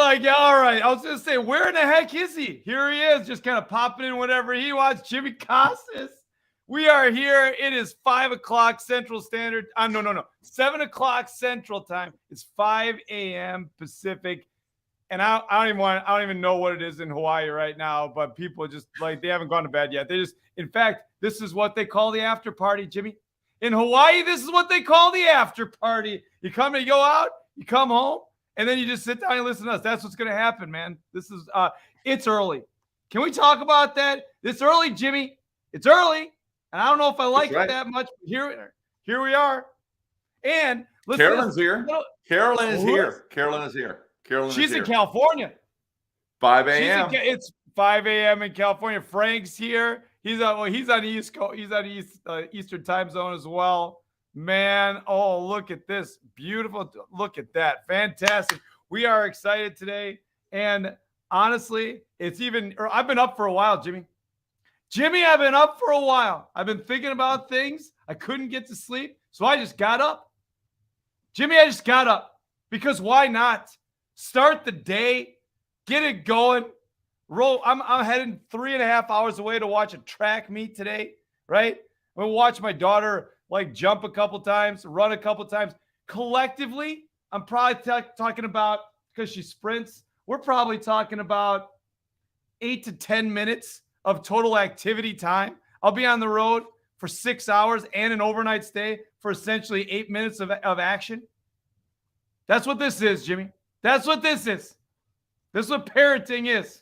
like, all right. I was going to say, where in the heck is he? Here he is, just kind of popping in whenever he wants. Jimmy Casas. We are here. It is 5 o'clock Central Standard. No. 7 o'clock Central Time. It's 5 a.m. Pacific. And I don't even know what it is in Hawaii right now, but people just like, they haven't gone to bed yet. In fact, this is what they call the after party, Jimmy. In Hawaii, this is what they call the after party. You go out, you come home, and then you just sit down and listen to us. That's what's going to happen, man. This is, it's early. Can we talk about that? It's early, Jimmy. It's early. And I don't know if I like it that much. Here we are. And listen, Carolyn's here. Carolyn is here. Carolyn is here. She's in California. 5 a.m. It's 5 a.m. in California. Frank's here. He's on the East Coast. He's on the Eastern time zone as well. Man, oh, look at this. Beautiful. Look at that. Fantastic. We are excited today. And honestly, I've been up for a while, Jimmy. I've been up for a while. I've been thinking about things. I couldn't get to sleep. So I just got up. Jimmy, I just got up. Because why not? Start the day. Get it going. Roll. I'm heading 3.5 hours away to watch a track meet today, right? I'm going to watch my daughter like jump a couple times, run a couple times. Collectively, I'm probably talking about, because she sprints, we're probably talking about 8 to 10 minutes of total activity time. I'll be on the road for 6 hours and an overnight stay for essentially 8 minutes of action. That's what this is, Jimmy. That's what this is. This is what parenting is.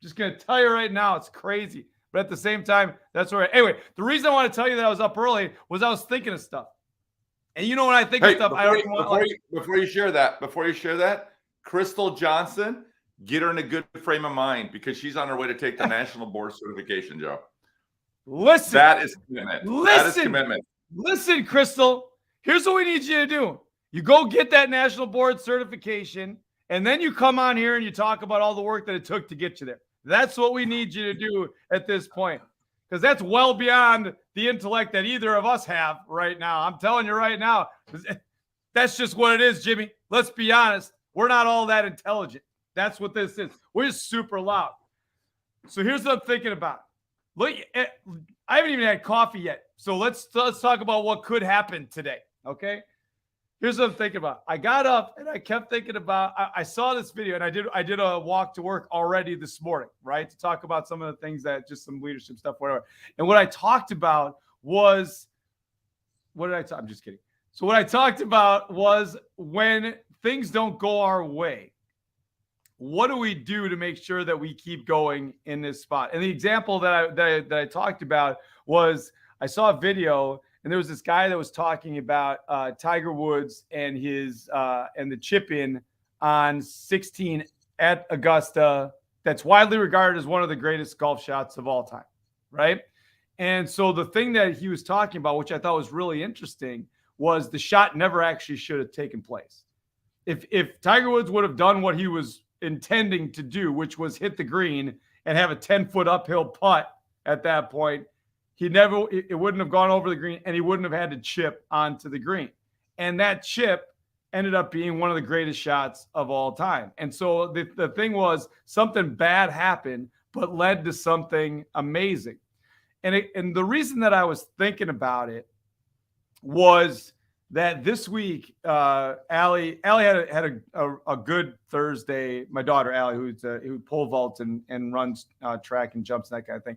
Just going to tell you right now, it's crazy. But at the same time, that's where. Anyway, the reason I want to tell you that I was up early was I was thinking of stuff. And you know when I think of stuff, I don't even want before you share that, Crystal Johnson, get her in a good frame of mind because she's on her way to take the national board certification, Joe. Listen. That is commitment. That is commitment. Listen, Crystal. Here's what we need you to do. You go get that national board certification, and then you come on here and you talk about all the work that it took to get you there. That's what we need you to do at this point, because that's well beyond the intellect that either of us have right now. I'm telling you right now, that's just what it is, Jimmy. Let's be honest. We're not all that intelligent. That's what this is. We're just super loud. So here's what I'm thinking about. Look, I haven't even had coffee yet. So let's talk about what could happen today, okay? Here's what I'm thinking about. I got up and I kept thinking about, I saw this video and I did a walk to work already this morning, right? To talk about some of the things that just some leadership stuff, whatever. And what I talked about was, I'm just kidding. So what I talked about was when things don't go our way, what do we do to make sure that we keep going in this spot? And the example that I talked about was I saw a video. And there was this guy that was talking about Tiger Woods and his and the chip in on 16 at Augusta. That's widely regarded as one of the greatest golf shots of all time, right? And so the thing that he was talking about, which I thought was really interesting, was the shot never actually should have taken place. If Tiger Woods would have done what he was intending to do, which was hit the green and have a 10-foot uphill putt at that point, it wouldn't have gone over the green, and he wouldn't have had to chip onto the green. And that chip ended up being one of the greatest shots of all time. And so the thing was, something bad happened, but led to something amazing. And the reason that I was thinking about it was that this week, Allie had a good Thursday. My daughter, Allie, who pole vaults and runs track and jumps and that kind of thing.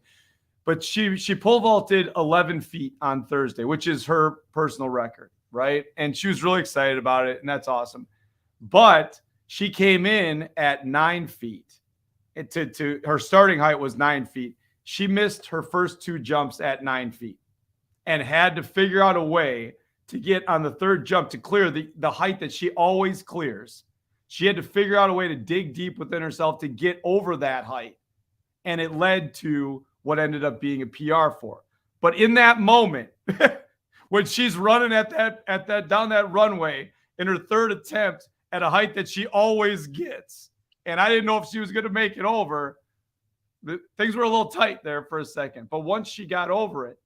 But she pole vaulted 11 feet on Thursday, which is her personal record, right? And she was really excited about it, and that's awesome. But she came in at 9 feet. To her starting height was 9 feet. She missed her first 2 jumps at 9 feet and had to figure out a way to get on the third jump to clear the height that she always clears. She had to figure out a way to dig deep within herself to get over that height. And it led to what ended up being a PR for. But in that moment, when she's running at that down that runway in her third attempt at a height that she always gets, and I didn't know if she was going to make it over, things were a little tight there for a second. But once she got over it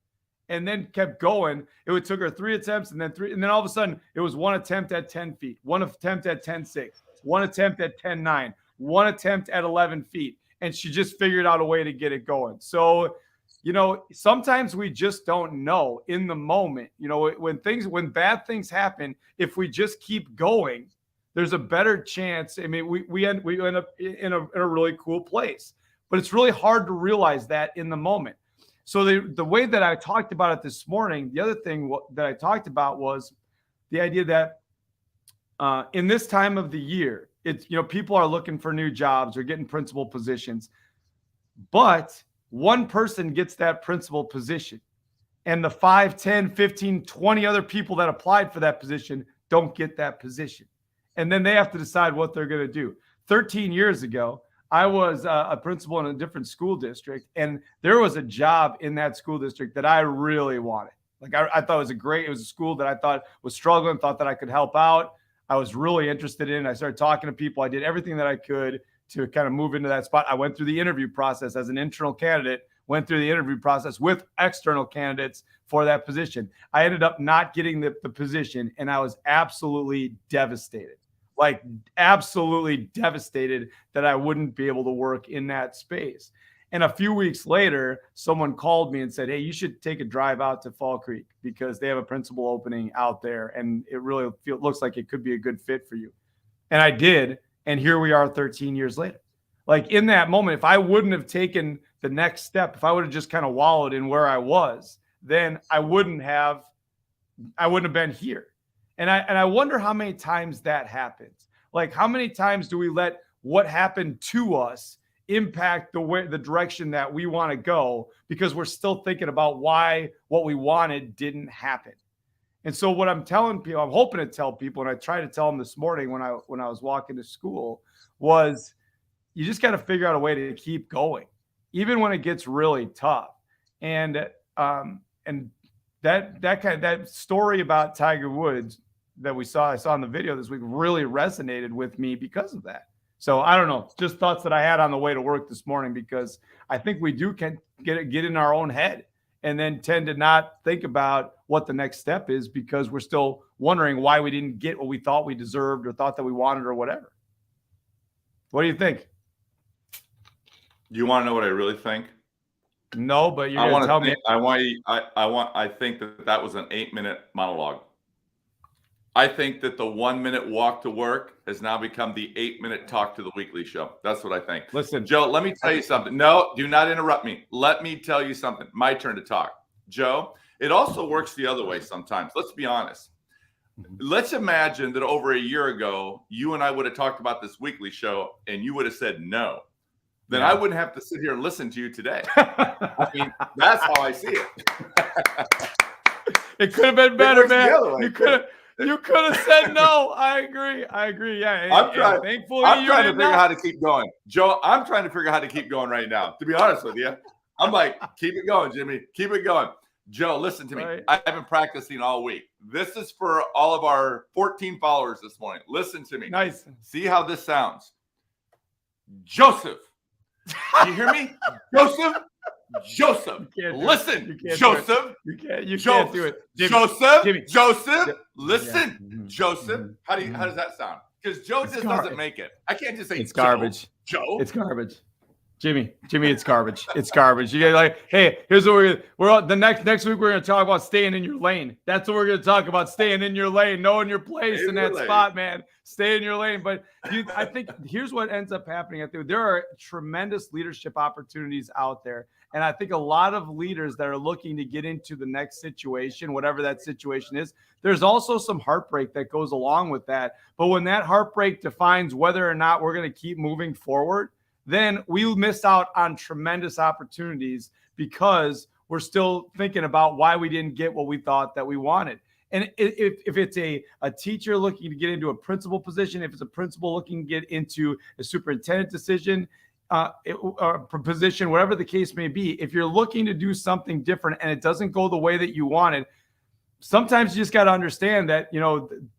and then kept going, it took her 3 attempts and then all of a sudden it was 1 attempt at 10 feet, 1 attempt at 10.6, 1 attempt at 10.9, one attempt at 11 feet, and she just figured out a way to get it going. So, sometimes we just don't know in the moment. When bad things happen, if we just keep going, there's a better chance. I mean, we end up in a really cool place, but it's really hard to realize that in the moment. So the way that I talked about it this morning, the other thing that I talked about was the idea that in this time of the year, people are looking for new jobs or getting principal positions, but one person gets that principal position and the 5, 10, 15, 20 other people that applied for that position don't get that position. And then they have to decide what they're going to do. 13 years ago, I was a principal in a different school district, and there was a job in that school district that I really wanted. Like I thought it was a school that I thought was struggling, thought that I could help out. I was really interested in. I started talking to people. I did everything that I could to kind of move into that spot. I went through the interview process as an internal candidate, went through the interview process with external candidates for that position. I ended up not getting the position, and I was absolutely devastated. Like absolutely devastated that I wouldn't be able to work in that space. And a few weeks later, someone called me and said, hey, you should take a drive out to Fall Creek because they have a principal opening out there. And it really looks like it could be a good fit for you. And I did. And here we are 13 years later. Like in that moment, if I wouldn't have taken the next step, if I would have just kind of wallowed in where I was, then I wouldn't have been here. And I wonder how many times that happens. Like how many times do we let what happened to us impact the direction that we want to go because we're still thinking about why what we wanted didn't happen. And so what I'm telling people, I'm hoping to tell people, and I tried to tell them this morning when I was walking to school, was you just got to figure out a way to keep going, even when it gets really tough. And that story about Tiger Woods that I saw in the video this week really resonated with me because of that. So I don't know, just thoughts that I had on the way to work this morning, because I think we can get in our own head and then tend to not think about what the next step is because we're still wondering why we didn't get what we thought we deserved or thought that we wanted or whatever. What do you think? You want to know what I really think? No, but you're going to tell me. I think that was an 8-minute monologue. I think that the 1-minute walk to work has now become the 8-minute talk to the weekly show. That's what I think. Listen, Joe, let me tell you something. No, do not interrupt me. Let me tell you something. My turn to talk. Joe, it also works the other way sometimes. Let's be honest. Let's imagine that over a year ago, you and I would have talked about this weekly show and you would have said no. Then I wouldn't have to sit here and listen to you today. I mean, that's how I see it. It could have been better, man. You could have said no. I agree. Yeah. I'm trying to figure out how to keep going. Joe, I'm trying to figure out how to keep going right now. To be honest with you, I'm like, keep it going, Jimmy. Keep it going. Joe, listen to me. Right. I've been practicing all week. This is for all of our 14 followers this morning. Listen to me. Nice. See how this sounds. Joseph. You hear me? Joseph. Listen, Joseph. You can't do it. Joseph. Listen, Joseph. How does that sound? Because Joe doesn't make it. I can't just say it's garbage. Joe. It's garbage. Jimmy, it's garbage. It's garbage. You get like, hey, here's what the next week we're gonna talk about staying in your lane. That's what we're gonna talk about: staying in your lane, knowing your place in that spot, man. Stay in your lane. But I think here's what ends up happening. I think there are tremendous leadership opportunities out there, and I think a lot of leaders that are looking to get into the next situation, whatever that situation is, there's also some heartbreak that goes along with that. But when that heartbreak defines whether or not we're gonna keep moving forward, then we miss out on tremendous opportunities because we're still thinking about why we didn't get what we thought that we wanted. And if it's a teacher looking to get into a principal position, if it's a principal looking to get into a superintendent decision, or position, whatever the case may be, if you're looking to do something different and it doesn't go the way that you wanted, sometimes you just got to understand that,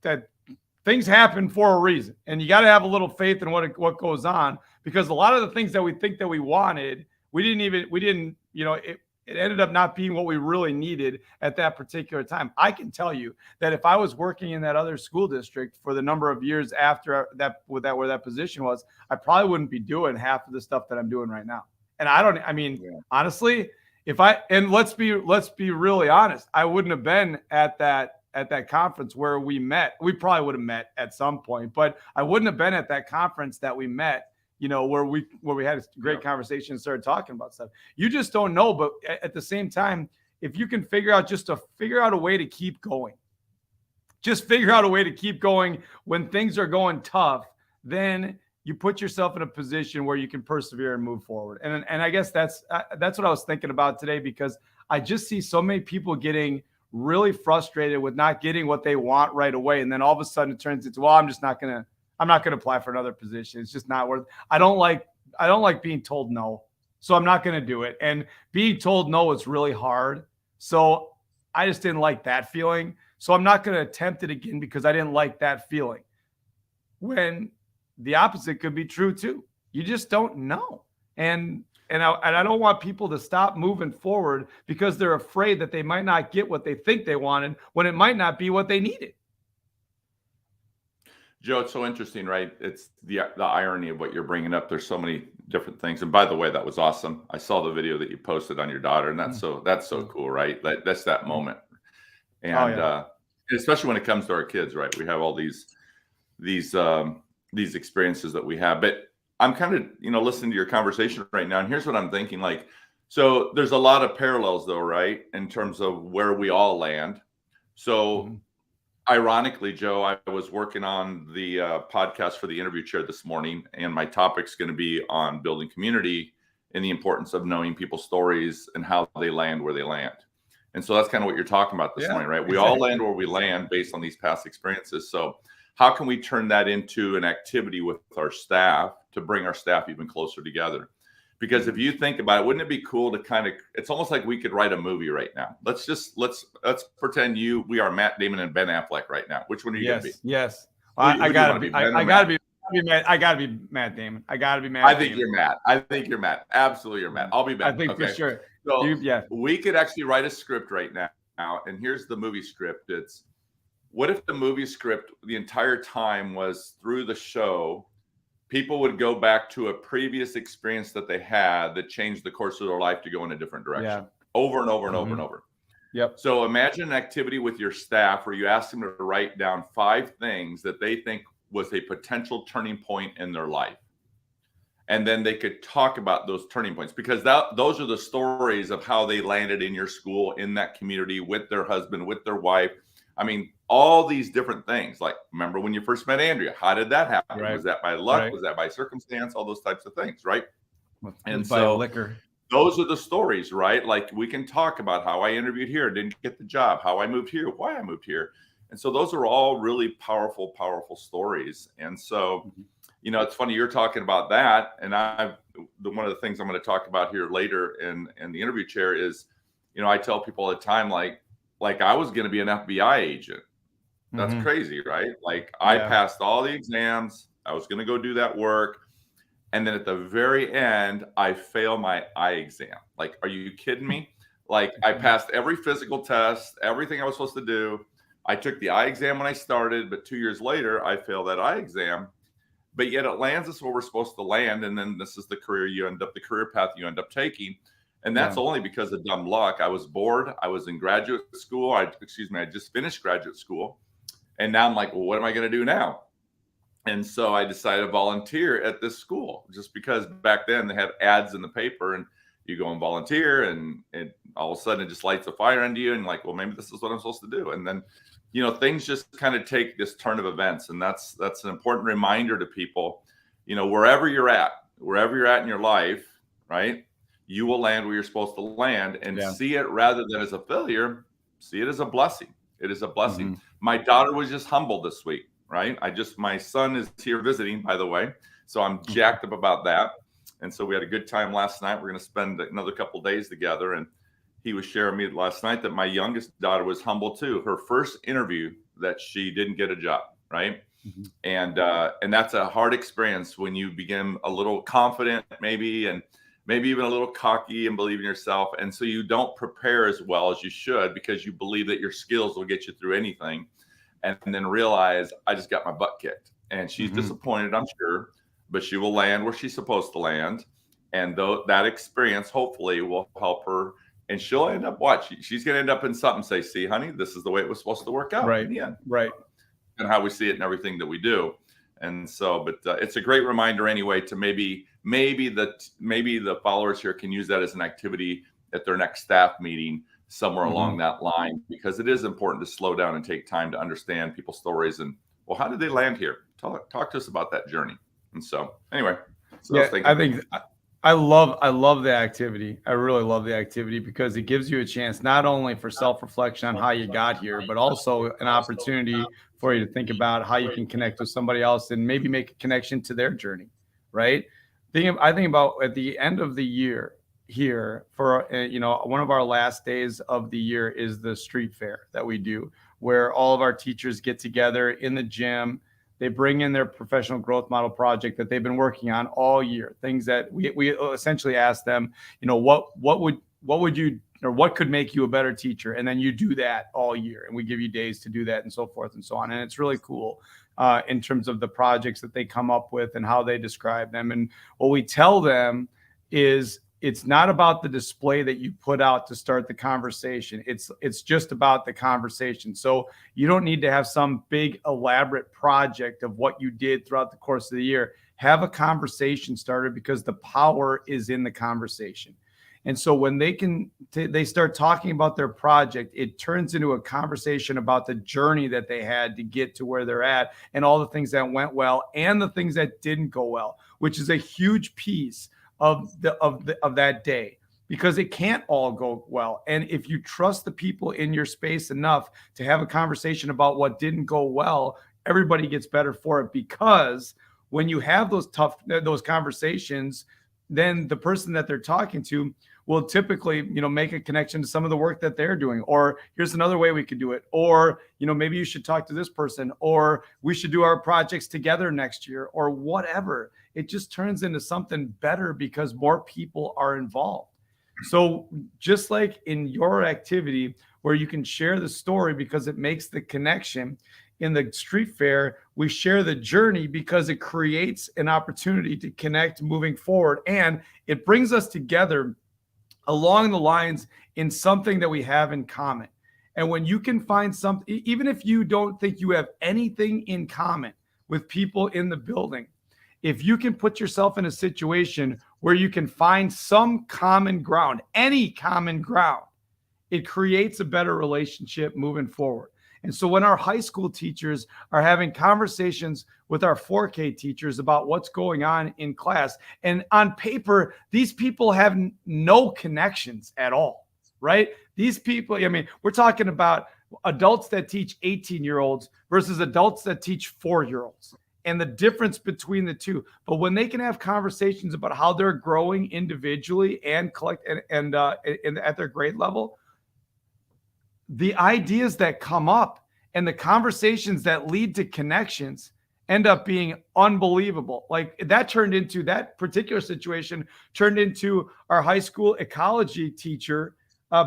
that things happen for a reason, and you got to have a little faith in what goes on, because a lot of the things that we think that we wanted, we didn't, it ended up not being what we really needed at that particular time. I can tell you that if I was working in that other school district for the number of years after that, where that position was, I probably wouldn't be doing half of the stuff that I'm doing right now. And honestly, let's be really honest, I wouldn't have been at that conference where we met. We probably would have met at some point, but I wouldn't have been at that conference that we met, where we had a great conversation and started talking about stuff. You just don't know. But at the same time, if you can figure out a way to keep going, when things are going tough, then you put yourself in a position where you can persevere and move forward. And I guess that's what I was thinking about today, because I just see so many people getting really frustrated with not getting what they want right away. And then all of a sudden it turns into, well, I'm not going to apply for another position. It's just not worth it. I don't like being told no. So I'm not going to do it. And being told no is really hard. So I just didn't like that feeling. So I'm not going to attempt it again because I didn't like that feeling. When the opposite could be true too. You just don't know. And I don't want people to stop moving forward because they're afraid that they might not get what they think they wanted when it might not be what they needed. Joe, it's so interesting, right? It's the irony of what you're bringing up. There's so many different things. And by the way, that was awesome. I saw the video that you posted on your daughter, and that's so cool, right? That's that moment. And especially when it comes to our kids, right? We have all these experiences that we have. But I'm kind of, listening to your conversation right now, and here's what I'm thinking. So there's a lot of parallels, though, right, in terms of where we all land. So ironically, Joe, I was working on the podcast for the Interview Chair this morning, and my topic's going to be on building community and the importance of knowing people's stories and how they land where they land. And so that's kind of what you're talking about this morning, right? We all land where we land based on these past experiences. So how can we turn that into an activity with our staff to bring our staff even closer together? Because if you think about it, wouldn't it be cool to it's almost like we could write a movie right now. Let's pretend we are Matt Damon and Ben Affleck right now. Which one are you going to be? Yes. I gotta be Matt Damon. I think you're Matt. I think you're Matt. Absolutely, you're Matt. I'll be Ben. I think for sure. So we could actually write a script right now. And here's the movie script. It's, what if the movie script the entire time was through the show, people would go back to a previous experience that they had that changed the course of their life to go in a different direction over and over and over and over. Yep. So imagine an activity with your staff where you ask them to write down 5 things that they think was a potential turning point in their life. And then they could talk about those turning points, because those are the stories of how they landed in your school, in that community, with their husband, with their wife. I mean, all these different things. Like, remember when you first met Andrea? How did that happen? Right. Was that by luck? Right. Was that by circumstance? All those types of things, right? And so liquor. Those are the stories, right? Like, we can talk about how I interviewed here, didn't get the job, how I moved here, why I moved here. And so those are all really powerful, powerful stories. And so, it's funny you're talking about that. And one of the things I'm going to talk about here later in the Interview Chair is, I tell people all the time, like I was going to be an FBI agent. That's crazy, right? Like, I passed all the exams. I was going to go do that work. And then at the very end, I fail my eye exam. Like, are you kidding me? Like, I passed every physical test, everything I was supposed to do. I took the eye exam when I started, but 2 years later, I failed that eye exam. But yet it lands us where we're supposed to land. And then this is the career path you end up taking. And that's only because of dumb luck. I was bored. I was in graduate school. I just finished graduate school. And now I'm like, well, what am I going to do now? And so I decided to volunteer at this school, just because back then they had ads in the paper and you go and volunteer, and all of a sudden it just lights a fire into you. And like, well, maybe this is what I'm supposed to do. And then, things just kind of take this turn of events. And that's an important reminder to people, wherever you're at in your life, right? You will land where you're supposed to land, and see it rather than as a failure, see it as a blessing. It is a blessing. My daughter was just humbled this week, right? My son is here visiting, by the way. So I'm jacked up about that. And so we had a good time last night. We're going to spend another couple of days together. And he was sharing me last night that my youngest daughter was humbled too. Her first interview, that she didn't get a job, right? And that's a hard experience when you begin a little confident maybe, and maybe even a little cocky and believe in yourself. And so you don't prepare as well as you should because you believe that your skills will get you through anything. And then realize I just got my butt kicked. And she's disappointed, I'm sure, but she will land where she's supposed to land. And though that experience hopefully will help her. And she'll end up she's going to end up in something, say, see, honey, this is the way it was supposed to work out in the end. Right. And how we see it in everything that we do. And so, but it's a great reminder anyway to maybe the followers here can use that as an activity at their next staff meeting somewhere along that line, because it is important to slow down and take time to understand people's stories and, well, how did they land here? Talk to us about that journey. And so anyway, I love the activity. I really love the activity because it gives you a chance not only for self-reflection on how you got here, but also an opportunity for you to think about how you can connect with somebody else and maybe make a connection to their journey, right? I think about at the end of the year here for, one of our last days of the year is the street fair that we do, where all of our teachers get together in the gym. They bring in their professional growth model project that they've been working on all year. Things that we essentially ask them, what could make you a better teacher? And then you do that all year. And we give you days to do that and so forth and so on. And it's really cool in terms of the projects that they come up with and how they describe them. And what we tell them is it's not about the display that you put out to start the conversation. It's just about the conversation. So you don't need to have some big elaborate project of what you did throughout the course of the year. Have a conversation started because the power is in the conversation. And so when they start talking about their project, it turns into a conversation about the journey that they had to get to where they're at and all the things that went well and the things that didn't go well, which is a huge piece of that day, because it can't all go well. And if you trust the people in your space enough to have a conversation about what didn't go well, everybody gets better for it, because when you have those conversations, then the person that they're talking to will typically, make a connection to some of the work that they're doing, or here's another way we could do it, or, maybe you should talk to this person, or we should do our projects together next year, or whatever. It just turns into something better because more people are involved. So just like in your activity where you can share the story because it makes the connection, in the street fair, we share the journey because it creates an opportunity to connect moving forward. And it brings us together along the lines in something that we have in common. And when you can find something, even if you don't think you have anything in common with people in the building, if you can put yourself in a situation where you can find some common ground, any common ground, it creates a better relationship moving forward. And so when our high school teachers are having conversations with our 4K teachers about what's going on in class, and on paper, these people have no connections at all, right? These people, we're talking about adults that teach 18-year-olds versus adults that teach 4-year-olds, and the difference between the two. But when they can have conversations about how they're growing individually and at their grade level, the ideas that come up and the conversations that lead to connections end up being unbelievable. Like that particular situation turned into our high school ecology teacher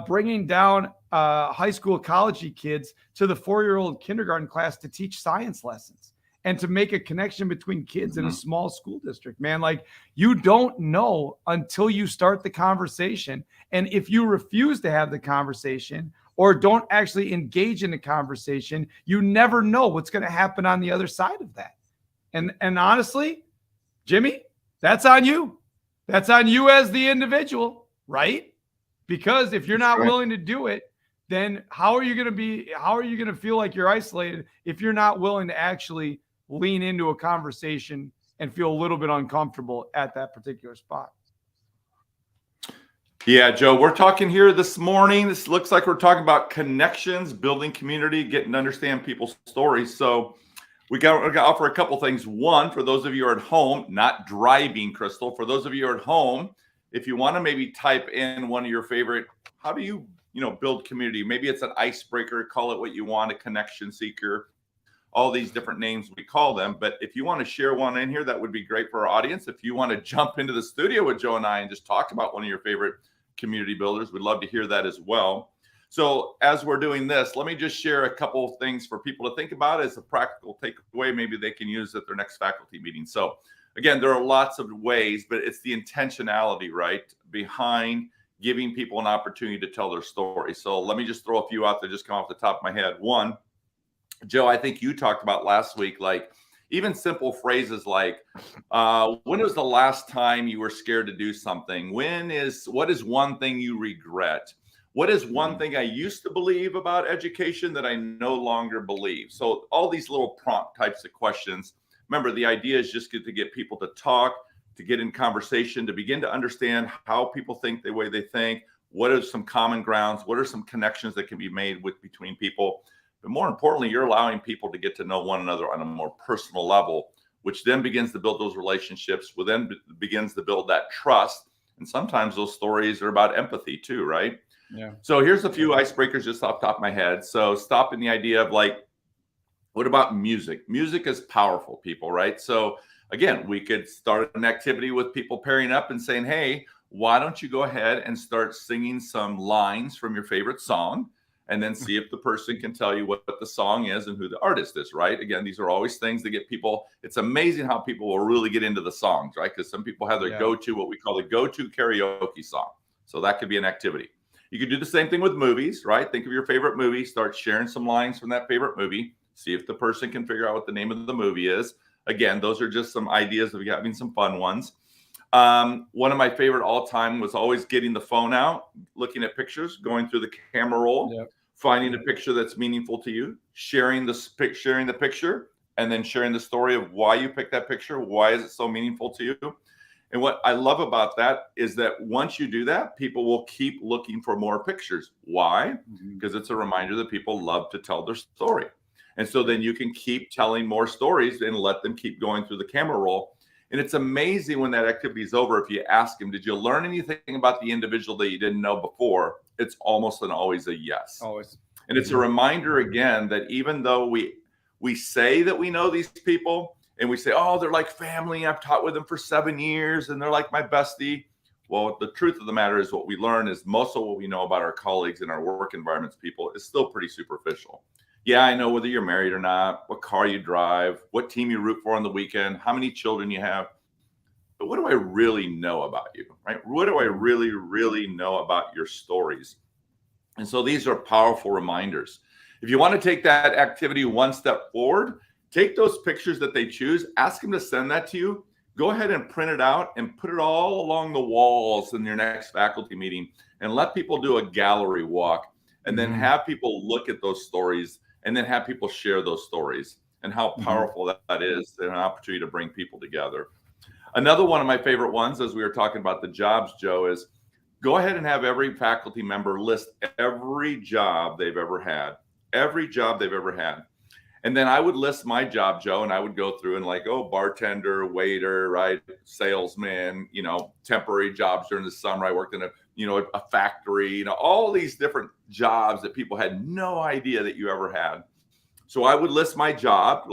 bringing down high school ecology kids to the 4-year-old kindergarten class to teach science lessons and to make a connection between kids in a small school district. Man, like you don't know until you start the conversation. And if you refuse to have the conversation or don't actually engage in the conversation, you never know what's going to happen on the other side of that. And honestly, Jimmy, that's on you. That's on you as the individual, right? Because if you're not willing to do it, then how are you going to feel like you're isolated if you're not willing to actually lean into a conversation and feel a little bit uncomfortable at that particular spot? Yeah, Joe, we're talking here this morning. This looks like we're talking about connections, building community, getting to understand people's stories. So we're going to offer a couple things. One, for those of you who are at home, not driving, Crystal, for those of you who are at home, if you want to maybe type in one of your favorite, how do you build community? Maybe it's an icebreaker, call it what you want, a connection seeker. all these different names we call them. But if you want to share one in here, that would be great for our audience. If you want to jump into the studio with Joe and I and just talk about one of your favorite community builders, we'd love to hear that as well. So as we're doing this, let me just share a couple of things for people to think about as a practical takeaway, maybe they can use at their next faculty meeting. So again, there are lots of ways, but it's the intentionality, right, behind giving people an opportunity to tell their story. So let me just throw a few out there, just come off the top of my head. One, Joe, I think you talked about last week, like even simple phrases like, when was the last time you were scared to do something? What is one thing you regret? What is one thing I used to believe about education that I no longer believe? So all these little prompt types of questions. Remember, the idea is just to get people to talk, to get in conversation, to begin to understand how people think the way they think. What are some common grounds? What are some connections that can be made between people? But more importantly, you're allowing people to get to know one another on a more personal level, which then begins to build those relationships, which then begins to build that trust. And sometimes those stories are about empathy too, right? Yeah. So here's a few icebreakers just off the top of my head. So stop in the idea of like, what about music? Music is powerful, people, right? So again, we could start an activity with people pairing up and saying, hey, why don't you go ahead and start singing some lines from your favorite song, and then see if the person can tell you what the song is and who the artist is, right? Again, these are always things that get people. It's amazing how people will really get into the songs, right? Because some people have their go-to, what we call the go-to karaoke song. So that could be an activity. You could do the same thing with movies, right? Think of your favorite movie, start sharing some lines from that favorite movie, see if the person can figure out what the name of the movie is. Again, those are just some ideas of having some fun ones. One of my favorite all time was always getting the phone out, looking at pictures, going through the camera roll, finding a picture that's meaningful to you, sharing the picture, and then sharing the story of why you picked that picture. Why is it so meaningful to you? And what I love about that is that once you do that, people will keep looking for more pictures. Why? Because it's a reminder that people love to tell their story. And so then you can keep telling more stories and let them keep going through the camera roll. And it's amazing when that activity is over, if you ask them, did you learn anything about the individual that you didn't know before? It's almost and always a yes. Always. And it's a reminder again that even though we say that we know these people, and we say, oh, they're like family, I've taught with them for 7 years and they're like my bestie. Well, the truth of the matter is what we learn is most of what we know about our colleagues and our work environments people is still pretty superficial. Yeah, I know whether you're married or not, what car you drive, what team you root for on the weekend, how many children you have. But what do I really know about you, right? What do I really, really know about your stories? And so these are powerful reminders. If you want to take that activity one step forward, take those pictures that they choose, ask them to send that to you. Go ahead and print it out and put it all along the walls in your next faculty meeting, and let people do a gallery walk, and then have people look at those stories, and then have people share those stories, and how powerful that is, and an opportunity to bring people together. Another one of my favorite ones, as we were talking about the jobs, Joe, is go ahead and have every faculty member list every job they've ever had, And then I would list my job, Joe, and I would go through and like, oh, bartender, waiter, right, salesman, temporary jobs during the summer. I worked in a factory, all these different jobs that people had no idea that you ever had. So I would list my job,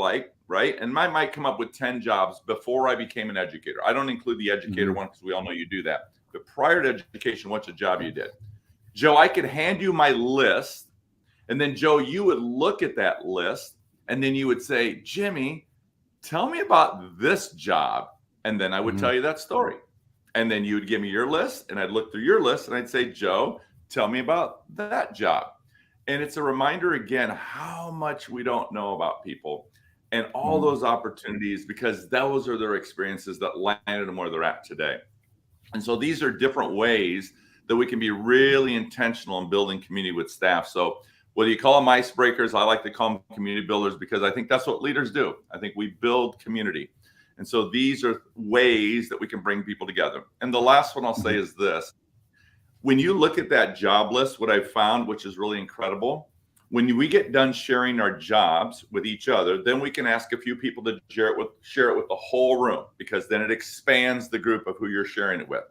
right, and I might come up with 10 jobs before I became an educator. I don't include the educator one because we all know you do that. But prior to education, what's a job you did? Joe, I could hand you my list, and then Joe, you would look at that list. And then you would say, Jimmy, tell me about this job. And then I would tell you that story. And then you would give me your list, and I'd look through your list, and I'd say, Joe, tell me about that job. And it's a reminder again, how much we don't know about people and all those opportunities, because those are their experiences that landed them where they're at today. And so these are different ways that we can be really intentional in building community with staff. So whether you call them icebreakers, I like to call them community builders, because I think that's what leaders do. I think we build community. And so these are ways that we can bring people together. And the last one I'll say is this. When you look at that job list, what I've found, which is really incredible, when we get done sharing our jobs with each other, then we can ask a few people to share it with the whole room, because then it expands the group of who you're sharing it with.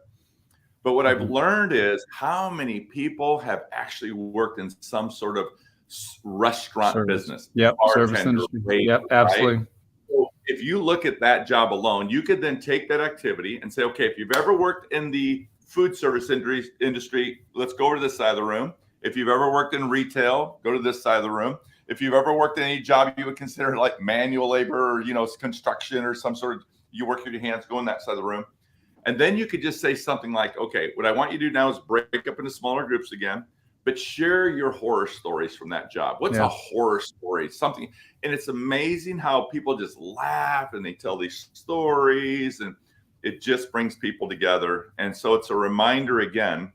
But what I've learned is how many people have actually worked in some sort of restaurant business. Yep. Service Bartender, industry. waiter, Yep. Absolutely. Right? So if you look at that job alone, you could then take that activity and say, okay, if you've ever worked in the food service industry, let's go over to this side of the room. If you've ever worked in retail, go to this side of the room. If you've ever worked in any job you would consider like manual labor or, construction or some sort of, you work with your hands, go in that side of the room. And then you could just say something like, okay, what I want you to do now is break up into smaller groups again, but share your horror stories from that job. What's a horror story? Something. And it's amazing how people just laugh and they tell these stories, and it just brings people together. And so it's a reminder again,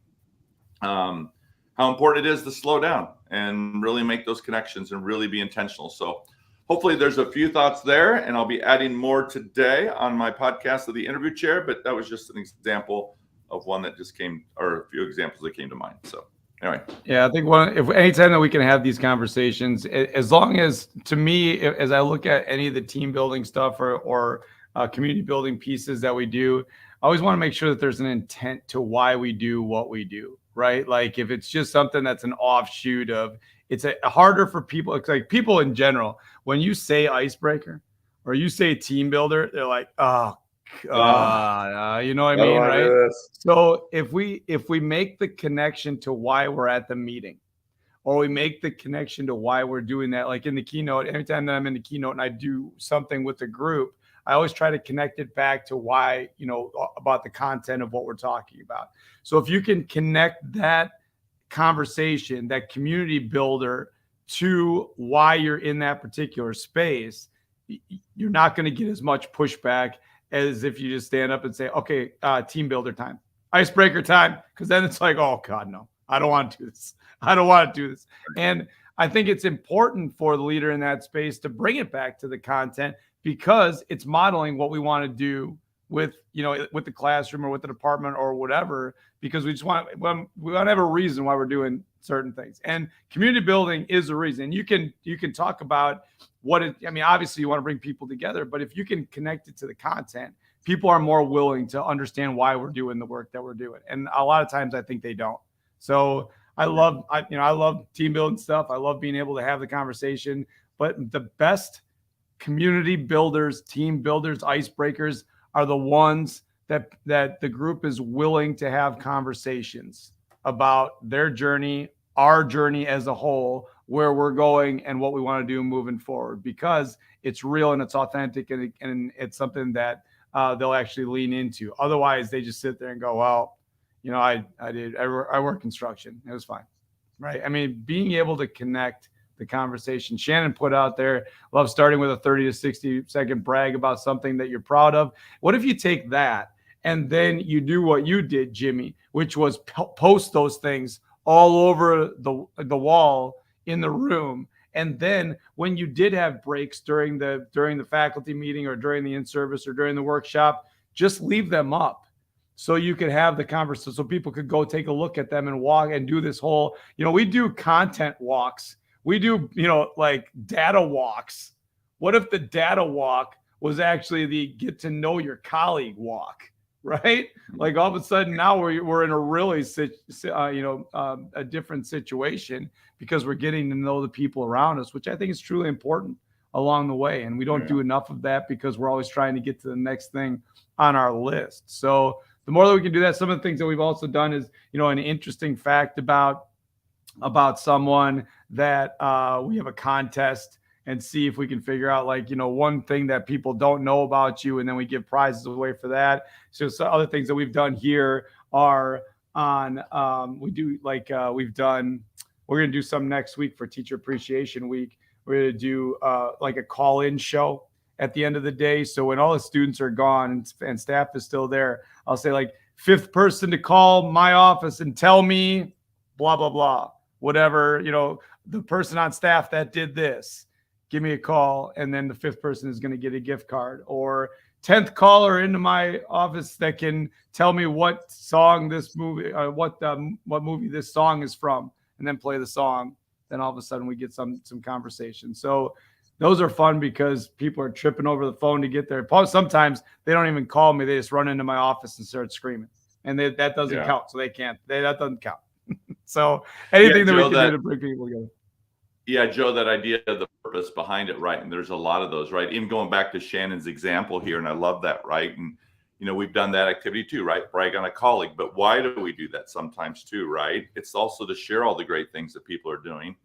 how important it is to slow down and really make those connections and really be intentional. So hopefully there's a few thoughts there, and I'll be adding more today on my podcast of the interview chair, but that was just an example of one that just came, or a few examples that came to mind. So anyway. Yeah, I think if anytime that we can have these conversations, as long as, to me, as I look at any of the team building stuff or community building pieces that we do, I always want to make sure that there's an intent to why we do what we do. Right? Like if it's just something that's an offshoot of, it's harder for people. It's like people in general, when you say icebreaker or you say team builder, they're like, oh, God, you know what I mean? Right. So if we make the connection to why we're at the meeting, or we make the connection to why we're doing that, like in the keynote, anytime that I'm in the keynote and I do something with the group, I always try to connect it back to why, about the content of what we're talking about. So if you can connect that conversation, that community builder, to why you're in that particular space, you're not going to get as much pushback as if you just stand up and say, okay, team builder time, icebreaker time. Because then it's like, oh God, no, I don't want to do this. I don't want to do this. And I think it's important for the leader in that space to bring it back to the content, because it's modeling what we want to do with, with the classroom or with the department or whatever, because we want to have a reason why we're doing certain things. And community building is a reason. You can talk about obviously you want to bring people together, but if you can connect it to the content, people are more willing to understand why we're doing the work that we're doing. And a lot of times I think they don't. So I love team building stuff. I love being able to have the conversation, but the best community builders, team builders, icebreakers are the ones that the group is willing to have conversations about their journey, our journey as a whole, where we're going and what we want to do moving forward, because it's real and it's authentic and it's something that they'll actually lean into. Otherwise, they just sit there and go, well, I work construction. It was fine. Right. I mean, being able to connect the conversation. Shannon put out there, love starting with a 30 to 60 second brag about something that you're proud of. What if you take that and then you do what you did, Jimmy, which was post those things all over the wall in the room. And then when you did have breaks during the faculty meeting or during the in-service or during the workshop, just leave them up so you could have the conversation, so people could go take a look at them and walk and do this whole, we do content walks. We do, like data walks. What if the data walk was actually the get to know your colleague walk, right? Like all of a sudden now we're in a really, a different situation, because we're getting to know the people around us, which I think is truly important along the way. And we don't do enough of that because we're always trying to get to the next thing on our list. So the more that we can do that, some of the things that we've also done is, an interesting fact about someone that we have a contest and see if we can figure out, like, one thing that people don't know about you, and then we give prizes away for that. So some other things that we've done here are on we're going to do some next week for Teacher Appreciation Week. We're going to do like a call-in show at the end of the day. So when all the students are gone and staff is still there, I'll say, like, 5th person to call my office and tell me blah, blah, blah, whatever, the person on staff that did this, give me a call. And then the 5th person is going to get a gift card. Or 10th caller into my office that can tell me what song this movie, what movie this song is from, and then play the song. Then all of a sudden we get some conversation. So those are fun because people are tripping over the phone to get there. Sometimes they don't even call me. They just run into my office and start screaming, and that doesn't count. So they can't, that doesn't count. So anything that we can do to bring people together. Yeah, Joe, that idea of the purpose behind it, right? And there's a lot of those, right? Even going back to Shannon's example here, and I love that, right? And we've done that activity too, right? Brag on a colleague. But why do we do that sometimes too, right? It's also to share all the great things that people are doing.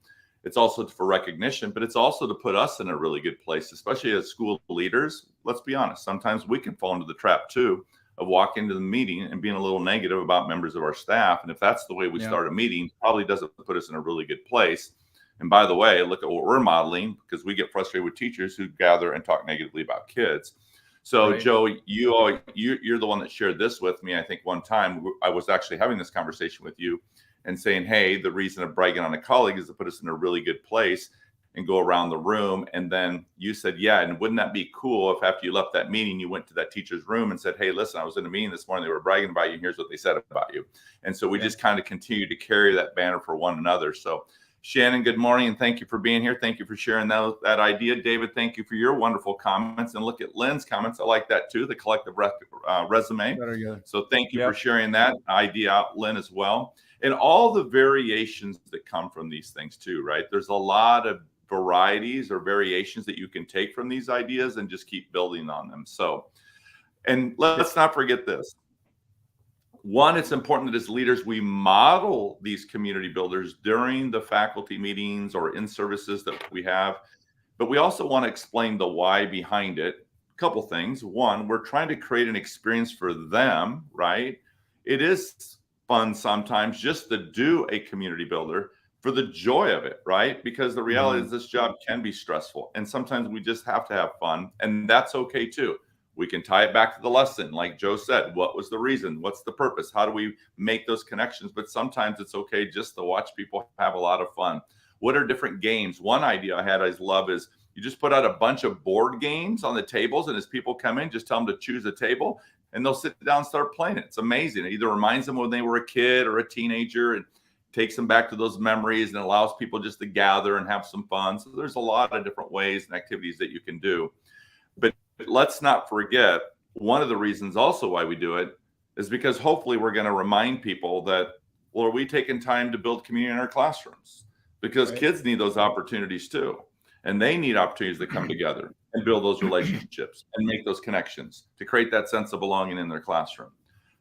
It's also for recognition, but it's also to put us in a really good place, especially as school leaders. Let's be honest, sometimes we can fall into the trap too of walking into the meeting and being a little negative about members of our staff. And if that's the way we start a meeting, probably doesn't put us in a really good place. And by the way, look at what we're modeling, because we get frustrated with teachers who gather and talk negatively about kids. So, right. Joe, you're the one that shared this with me. I think one time I was actually having this conversation with you and saying, hey, the reason of bragging on a colleague is to put us in a really good place and go around the room. And then you said, yeah, and wouldn't that be cool if after you left that meeting, you went to that teacher's room and said, hey, listen, I was in a meeting this morning, they were bragging about you, and here's what they said about you. And so we just kind of continue to carry that banner for one another. So Shannon, good morning, and thank you for being here. Thank you for sharing that idea. David, thank you for your wonderful comments. And look at Lynn's comments. I like that too, the collective resume. So thank you for sharing that idea out, Lynn, as well. And all the variations that come from these things too, right? There's a lot of varieties or variations that you can take from these ideas and just keep building on them. So, and let's not forget this. One, it's important that as leaders, we model these community builders during the faculty meetings or in services that we have, but we also want to explain the why behind it. A couple things. One, we're trying to create an experience for them, right? It is fun sometimes just to do a community builder for the joy of it, right? Because the reality is this job can be stressful, and sometimes we just have to have fun, and that's okay too. We can tie it back to the lesson. Like Joe said, what was the reason? What's the purpose? How do we make those connections? But sometimes it's okay just to watch people have a lot of fun. What are different games? One idea I had I love is you just put out a bunch of board games on the tables, and as people come in, just tell them to choose a table, and they'll sit down and start playing it. It's amazing. It either reminds them when they were a kid or a teenager and takes them back to those memories and allows people just to gather and have some fun. So there's a lot of different ways and activities that you can do. But let's not forget, one of the reasons also why we do it is because hopefully we're going to remind people that, well, are we taking time to build community in our classrooms? Because kids need those opportunities too. And they need opportunities to come together and build those relationships and make those connections to create that sense of belonging in their classroom.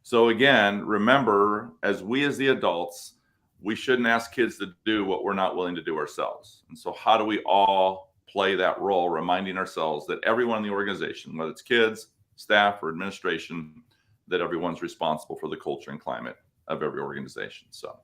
So again, remember, as the adults, we shouldn't ask kids to do what we're not willing to do ourselves. And so how do we all play that role, reminding ourselves that everyone in the organization, whether it's kids, staff, or administration, that everyone's responsible for the culture and climate of every organization. So,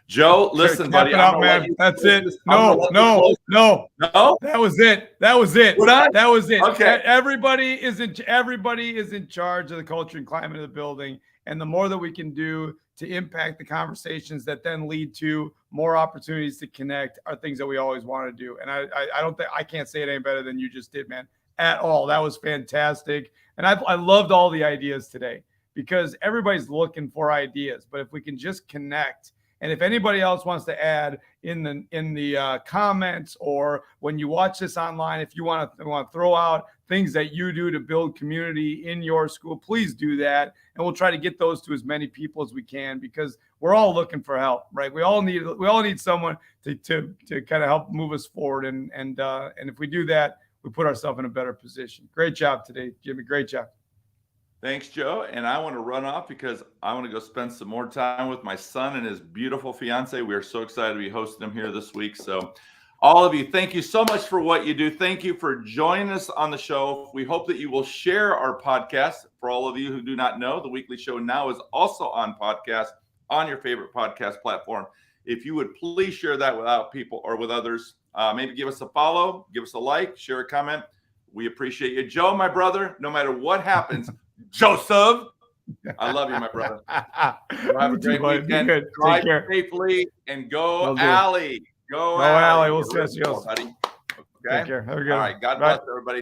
Joe, listen, buddy. Out, man. That's it. No. That was it. That was it. That was it. Okay. Everybody is in charge of the culture and climate of the building. And the more that we can do to impact the conversations that then lead to more opportunities to connect are things that we always want to do. And I can't say it any better than you just did, man, at all. That was fantastic. And I loved all the ideas today because everybody's looking for ideas. But if we can just connect, and if anybody else wants to add in the comments or when you watch this online, if you want to throw out things that you do to build community in your school, please do that. And we'll try to get those to as many people as we can because we're all looking for help, right? We all need someone to kind of help move us forward. And if we do that, we put ourselves in a better position. Great job today, Jimmy. Great job. Thanks, Joe. And I want to run off because I want to go spend some more time with my son and his beautiful fiance. We are so excited to be hosting him here this week. So all of you, thank you so much for what you do. Thank you for joining us on the show. We hope that you will share our podcast. For all of you who do not know, the weekly show now is also on podcast on your favorite podcast platform. If you would please share that with people or with others, maybe give us a follow, give us a like, share a comment. We appreciate you. Joe, my brother, no matter what happens, Joseph, I love you, my brother. Have a great weekend. Drive safely and go Alley. Go Alley. We'll see you, buddy. Okay. Take care. Have a good All right. God bless everybody.